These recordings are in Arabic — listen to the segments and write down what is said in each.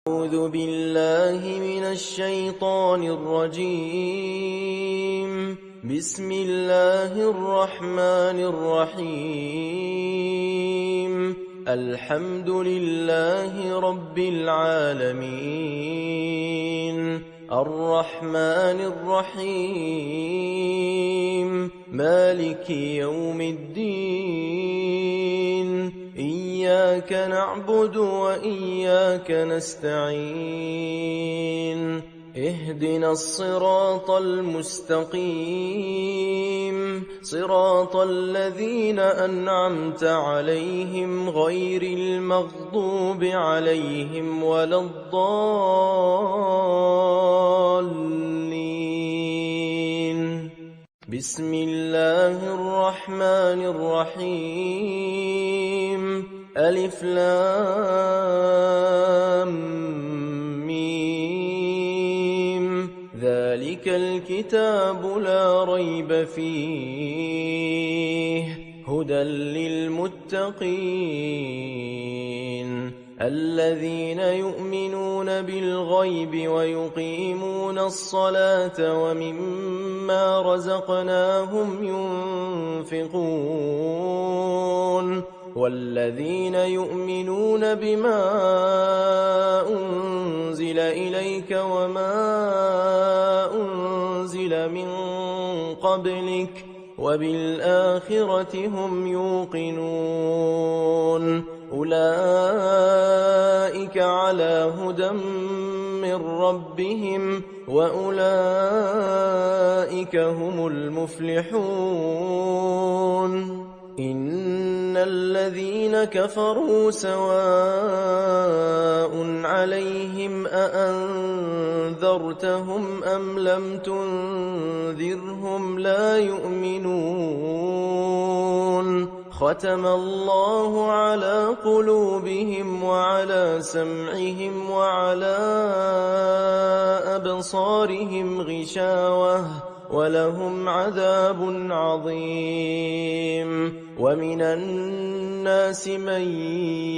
أعوذ بالله من الشيطان الرجيم. بسم الله الرحمن الرحيم. الحمد لله رب العالمين، الرحمن الرحيم، مالك يوم الدين. إياك نعبد وإياك نستعين. اهدنا الصراط المستقيم، صراط الذين أنعمت عليهم غير المغضوب عليهم ولا الضالين. بسم الله الرحمن الرحيم. ألف لام ميم. ذلك الكتاب لا ريب فيه، هدى للمتقين الذين يؤمنون بالغيب ويقيمون الصلاة ومما رزقناهم ينفقون، والذين يؤمنون بما أنزل إليك وما أنزل من قبلك وبالآخرة هم يوقنون. أولئك على هدى من ربهم وأولئك هم المفلحون. إن الذين كفروا سواء عليهم أأنذرتهم أم لم تنذرهم لا يؤمنون. ختم الله على قلوبهم وعلى سمعهم وعلى أبصارهم غشاوة ولهم عذاب عظيم. ومن الناس من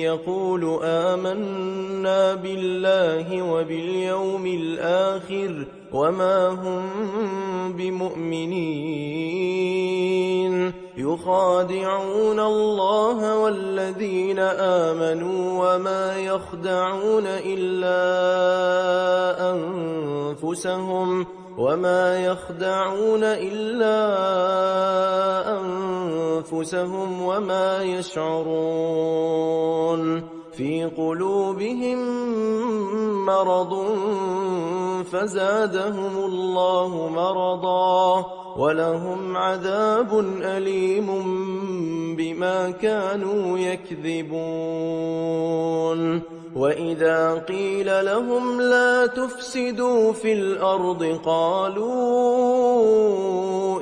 يقول آمنا بالله وباليوم الآخر وما هم بمؤمنين، يخادعون الله والذين آمنوا وما يخدعون إلا أنفسهم وما يشعرون. في قلوبهم مرض فزادهم الله مرضا ولهم عذاب أليم بما كانوا يكذبون. وإذا قيل لهم لا تفسدوا في الأرض قالوا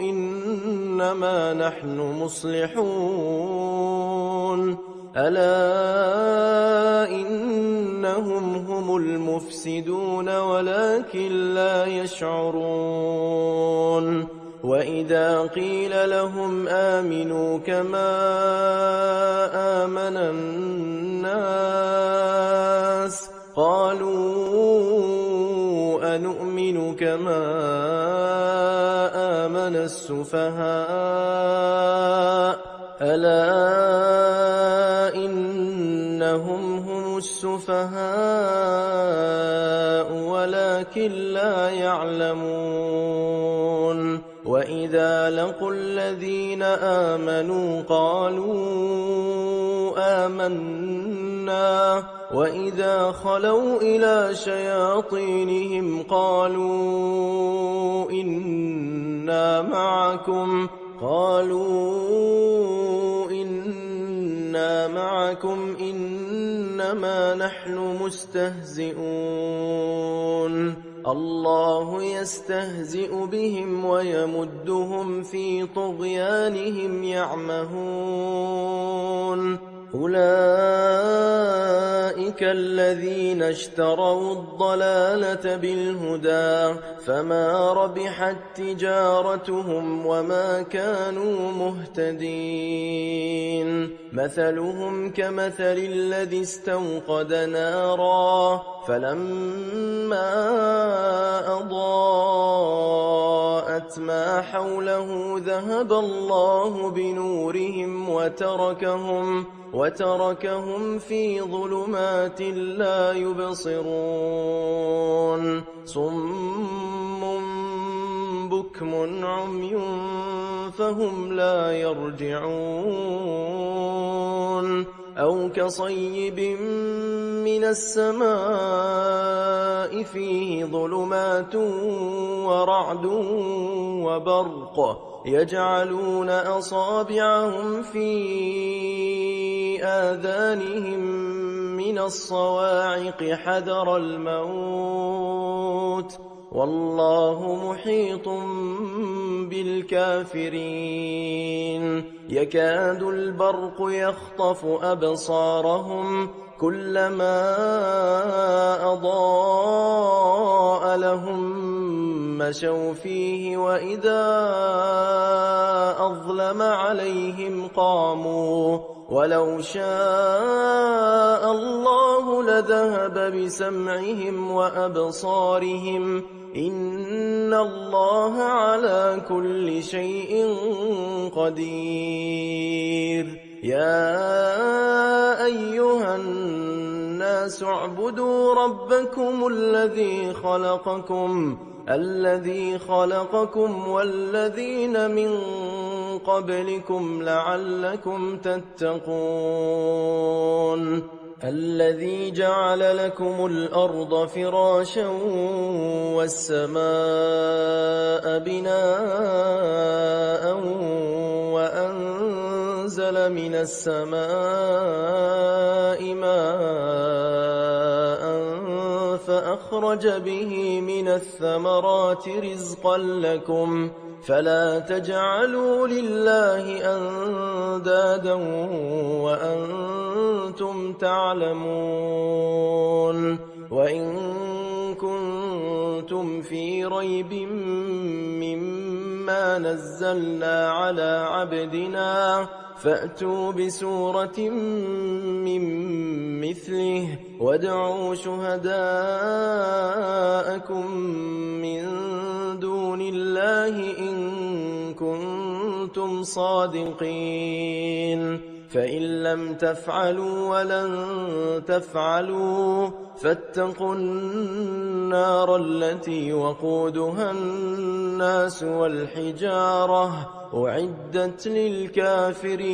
إنما نحن مصلحون. ألا إنهم هم المفسدون ولكن لا يشعرون. وإذا قيل لهم آمنوا كما آمن الناس قالوا أنؤمن كما آمن السفهاء. ألا إنهم هم السفهاء ولكن لا يعلمون. وإذا لقوا الذين آمنوا قالوا آمنا وإذا خلوا إلى شياطينهم قالوا إنا معكم إنما نحن مستهزئون. الله يستهزئ بهم ويمدهم في طغيانهم يعمهون. أولئك أولئك الذين اشتروا الضلالة بالهدى فما ربحت تجارتهم وما كانوا مهتدين مثلهم كمثل الذي استوقد نارا فلما أضاءت ما حوله ذهب الله بنورهم وتركهم في ظلمات لا يبصرون صم بكم عمي فهم لا يرجعون أو كصيب من السماء فيه ظلمات ورعد وبرق يجعلون أصابعهم في آذانهم من الصواعق حذر الموت والله محيط بالكافرين يكاد البرق يخطف أبصارهم كلما أضاء لهم مشوا فيه وإذا أظلم عليهم قاموا ولو شاء الله لذهب بسمعهم وأبصارهم إن الله على كل شيء قدير يا أيها الناس اعبدوا ربكم الذي خلقكم والذين من قبلكم لعلكم تتقون الذي جعل لكم الأرض فراشا والسماء بناء وأنزل من السماء ماء فأخرج به من الثمرات رزقا لكم فلا تجعلوا لله أندادا وأنتم تعلمون وإن كنتم في ريب مما نزلنا على عبدنا فأتوا بسورة من مثله وادعوا شهداءكم من دون الله إن كنتم صادقين فإن لم تفعلوا ولن تفعلوا فاتقوا النار التي وقودها الناس والحجارة أعدت للكافرين